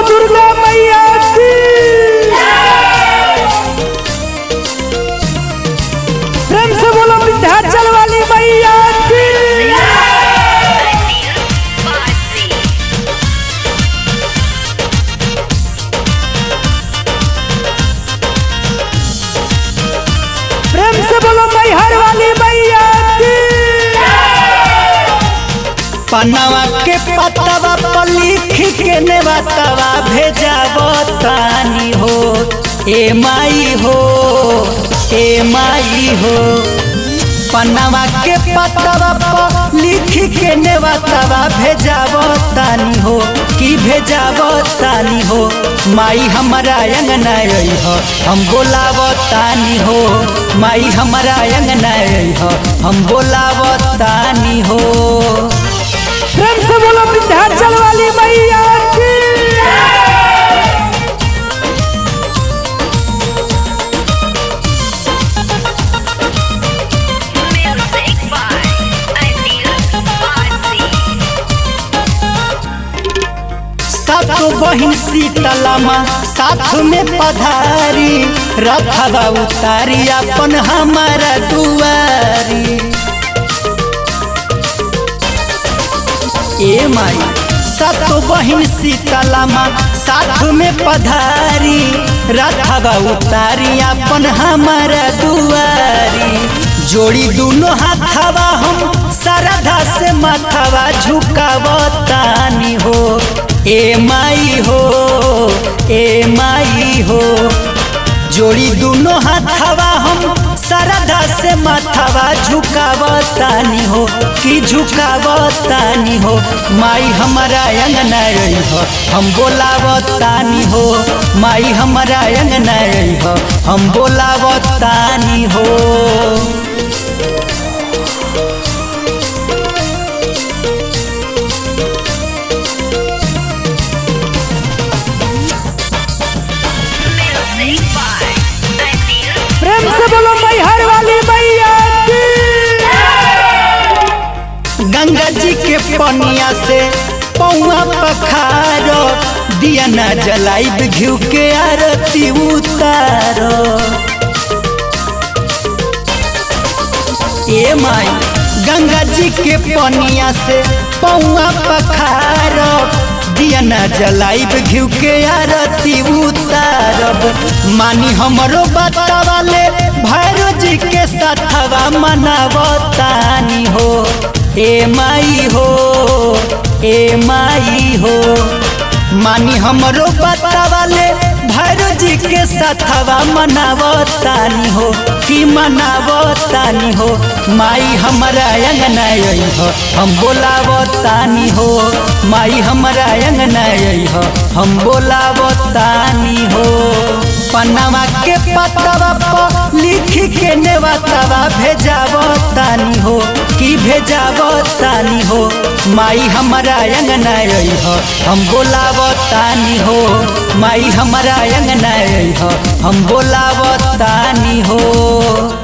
दुर्गा मैया की। प्रेम से बोलो विंध्याचल वाली मैया की। प्रेम से बोलो मैहर वाली मैया की। पनवा के पतवा पर लिख के नेवतवा भेजावतानी हो ए माई हो ए माई हो। पनवा के पतवा पर लिख के नेवतवा भेजावतानी हो कि भेजावतानी हो। माई हमारा अंगना हो हम बोलावतानी हो। माई हमारा अंगना हो हम बोलावतानी हो। प्रेम से बोलो विंध्याचल वाली मैया की। सातो बहिन शीतला माँ साथ में पधारी रखवा उतारी अपन हमारा दुआरी ए माई। सातो बहिन शीतला माँ साथ में पधारी रखवा उतारी अपन हमारा दुआरी। जोड़ी दोनों हाथवा हम श्रद्धा से माथवा झुकावतानी हो ए माई हो ए माई हो। जोड़ी दोनों हाथवा हम श्रद्धा से माथवा झुकावतानी हो कि झुकावतानी हो। माई हमारा अंगना हो हम बोलावतानी हो। माई हमारा अंगना हो हम बोलावतानी हो। प्रेम से बोलो मैहर वाली मैया की। गंगा जी के पनिया से पौआ पखारो दिया न जलाइब घिउ के आरती उतारो ए माई। गंगा जी के पनिया से पौआ पखारो दिया न जलाइब घिउ के आरती उतारब। मानी हमरो बतावा ले भैरो जी के साथवा मनावतानी हो ए माई हो ए माई हो। मानी हमरो बतावा ले भैरो जी के साथवा मनावतानी हो कि मनावतानी हो। माई हमारा अंगना हो हम बोलावतानी हो। माई हमारा अंगना हो हम बोलावतानी हो। पनवा के पतवा पर लिख के नेवतवा भेजावतानी हो कि भेजावतानी हो। माई हमारा अंगना हो हम बोलावतानी हो। माई हमारा अंगना हो हम बोलावतानी हो।